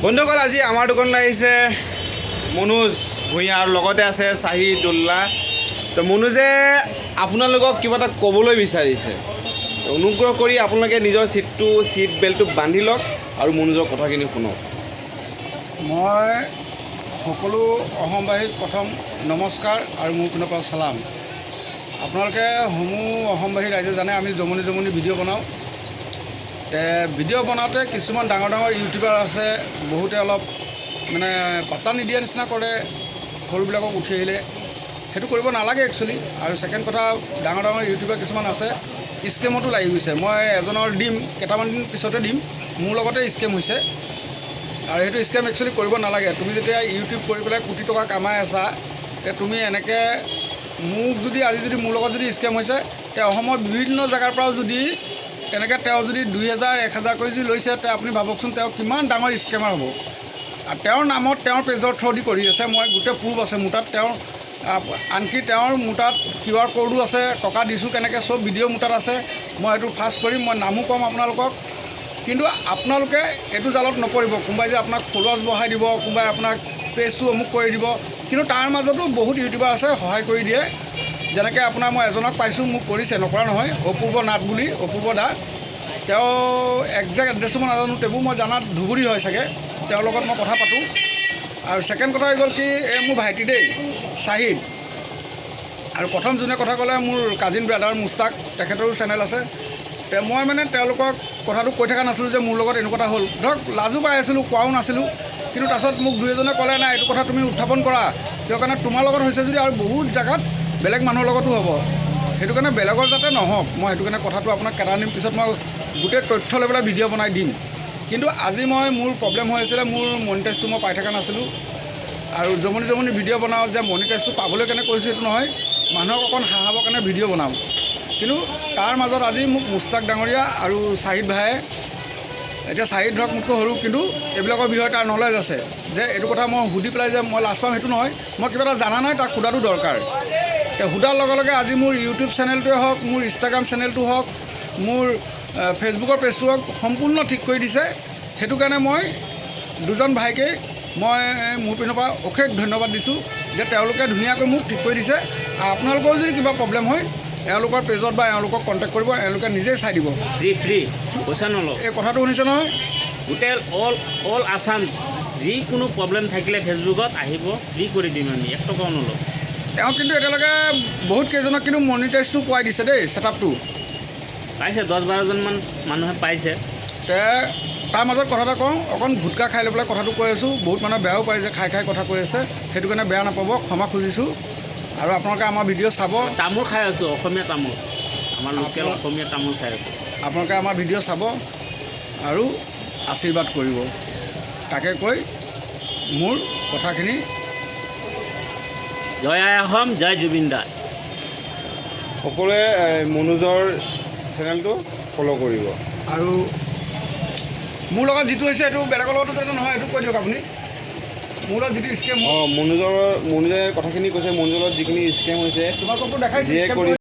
বন্ধুসকল আজি আমাৰ দোকানলৈ আহিছে মনোজ ভূঞা আৰু লগতে আছে চাহিদুল্লাহ। তো মনোজে আপোনালোকক কিবা এটা ক'বলৈ বিচাৰিছে। অনুগ্ৰহ কৰি আপোনালোকে নিজৰ ছিট বেল্টটো বান্ধি লওক আৰু মনোজৰ কথাখিনি শুনক। মই সকলো অসমবাসীক প্ৰথম নমস্কাৰ আৰু মোৰ পিনৰ পৰা চালাম। আপোনালোকে সমূহ অসমবাসী ৰাইজে জানে আমি জমনি ভিডিঅ' বনাওঁ। ভিডিঅ' বনাওঁতে কিছুমান ডাঙৰ ইউটিউবাৰ আছে, বহুতে অলপ মানে পাত্তা নিদিয়া নিচিনা কৰে সৰুবিলাকক উঠি আহিলে। সেইটো কৰিব নালাগে একচুৱেলি। আৰু ছেকেণ্ড কথা, ডাঙৰ ইউটিউবাৰ কিছুমান আছে স্কেমতো লাগি গৈছে। মই এজনৰ দিম, কেইটামান দিন পিছতে দিম, মোৰ লগতে স্কেম হৈছে। আৰু সেইটো স্কেম একচুৱেলি কৰিব নালাগে। তুমি যেতিয়া ইউটিউব কৰি পেলাই কোটি টকা কামাই আছা, তেতিয়া তুমি এনেকৈ মোক আজি মোৰ লগত যদি স্কেম হৈছে, তে অসমৰ বিভিন্ন জেগাৰ পৰাও যদি তেনেকৈ তেওঁ যদি 2000 1000 কৰি যদি লৈছে, তে আপুনি ভাবকচোন তেওঁ কিমান ডাঙৰ স্কেমাৰ হ'ব। আৰু তেওঁৰ নামত তেওঁৰ পেজৰ থ্ৰুদি কৰি আছে। মই গোটেই প্ৰুফ আছে মোৰ তাত। আনকি তেওঁৰ মোৰ তাত QR ক'ডো আছে, টকা দিছোঁ কেনেকৈ, চব ভিডিঅ' মোৰ তাত আছে। মই এইটো ফাৰ্ষ্ট কৰিম, মই নামো ক'ম আপোনালোকক। কিন্তু আপোনালোকে এইটো জালত নপৰিব। কোনোবাই যে আপোনাক ফলোৱাৰ্ছ বঢ়াই দিব, কোনোবাই আপোনাক পেজটো অমুক কৰি দিব। কিন্তু তাৰ মাজতো বহুত ইউটিউবাৰ আছে সহায় কৰি দিয়ে। যেনেকৈ আপোনাৰ মই এজনক পাইছোঁ, মোক কৰিছে, নকৰা নহয়, অপূৰ্ব নাথ বুলি, অপূৰ্ব নাথ। তেওঁ একজেক্ট এড্ৰেছটো মই নাজানো, তেবোৰ মই জানাত ধুবুৰী হয় চাগে। তেওঁৰ লগত মই কথা পাতোঁ। আৰু ছেকেণ্ড কথা হৈ গ'ল কি, এই মোৰ ভাইটি দেই চাহিদ। আৰু প্ৰথম যোনে কথা ক'লে মোৰ কাজিন ব্ৰাদাৰ মুস্তাক, তেখেতৰো চেনেল আছে। মই মানে তেওঁলোকক কথাটো কৈ থকা নাছিলোঁ যে মোৰ লগত এনেকুৱা এটা হ'ল। ধৰক লাজো পাই আছিলোঁ, কোৱাও নাছিলোঁ। কিন্তু তাৰপিছত মোক দুই এজনে ক'লে, নাই এইটো কথা তুমি উত্থাপন কৰা, কিয় কাৰণে তোমাৰ লগত হৈছে যদি আৰু বহুত জেগাত বেলেগ মানুহৰ লগতো হ'ব। সেইটো কাৰণে বেলেগৰ যাতে নহওক, মই সেইটো কাৰণে কথাটো আপোনাক কেইটাদিন পিছত মই গোটেই তথ্য লৈ পেলাই ভিডিঅ' বনাই দিম। কিন্তু আজি মোৰ প্ৰব্লেম হৈ আছিলে, মোৰ মনিটাইজটো মই পাই থকা নাছিলোঁ। আৰু জমনি ভিডিঅ' বনাওঁ যে মনিটাইজটো পাবলৈ কাৰণে কৰিছোঁ সেইটো নহয়, মানুহক অকণ হাঁহাবৰ কাৰণে ভিডিঅ' বনাওঁ। কিন্তু তাৰ মাজত আজি মোক মুস্তাক ডাঙৰীয়া আৰু চাহিদ ভায়ে, এতিয়া চাহিদ ধৰক মোতকৈ সৰু, কিন্তু এইবিলাকৰ বিষয়ে তাৰ নলেজ আছে যে এইটো কথা মই সুধি পেলাই যে মই লাজ পাম সেইটো নহয়। মই কিবা এটা জানা নাই, তাক সোধাটো দৰকাৰ। সোধাৰ লগে লগে আজি মোৰ ইউটিউব চেনেলটোৱে হওক, মোৰ ইনষ্টাগ্ৰাম চেনেলটো হওক, মোৰ ফেচবুকৰ পেজটো হওক, সম্পূৰ্ণ ঠিক কৰি দিছে। সেইটো কাৰণে মই দুজন ভাইকে মই মোৰ পিনৰ পৰা অশেষ ধন্যবাদ দিছোঁ যে তেওঁলোকে ধুনীয়াকৈ মোক ঠিক কৰি দিছে। আপোনালোকৰ যদি কিবা প্ৰব্লেম হয়, এওঁলোকৰ পেজত বা এওঁলোকক কণ্টেক্ট কৰিব, এওঁলোকে নিজেই চাই দিব। ফ্ৰী পইচা নলওঁ। এই কথাটো শুনিছে নহয়? গোটেই অল আছাম যিকোনো প্ৰব্লেম থাকিলে ফেচবুকত আহিব, ফ্ৰী কৰি দিম আমি, 1 টকাও নলওঁ। তেওঁ কিন্তু এতিয়ালৈকে বহুত কেইজনক কিন্তু মনিটাইজটো পোৱাই দিছে দেই, ছেটআপটো পাইছে, 10-12জনমান মানুহে পাইছে। তাৰ মাজত কথা এটা কওঁ, অকণ গুটকা খাই লৈ পেলাই কথাটো কৈ আছোঁ। বহুত মানুহে বেয়াও পায় যে খাই কথা কৈ আছে, সেইটো কাৰণে বেয়া নাপাব, ক্ষমা খুজিছোঁ। আৰু আপোনালোকে আমাৰ ভিডিঅ' চাব। তামোল খাই আছোঁ, অসমীয়া তামোল, আমাৰ লোকেল অসমীয়া তামোল খাই আছোঁ। আপোনালোকে আমাৰ ভিডিঅ' চাব আৰু আশীৰ্বাদ কৰিব, তাকে কৈ মোৰ কথাখিনি। জয় আই অসম, জয় জুবিন দা। সকলোৱে মনোজৰ চেনেলটো ফ'ল' কৰিব। আৰু মোৰ লগত যিটো হৈছে সেইটো বেলেগৰ লগতো যাতে নহয়, এইটো কৈ দিয়ক আপুনি। মোৰ লগত যিটো স্কেম মনোজে কথাখিনি কৈছে, মনোজৰ লগত যিখিনি স্কেম হৈছে, তোমালোককতো দেখাইছে যিয়ে স্কেম কৰি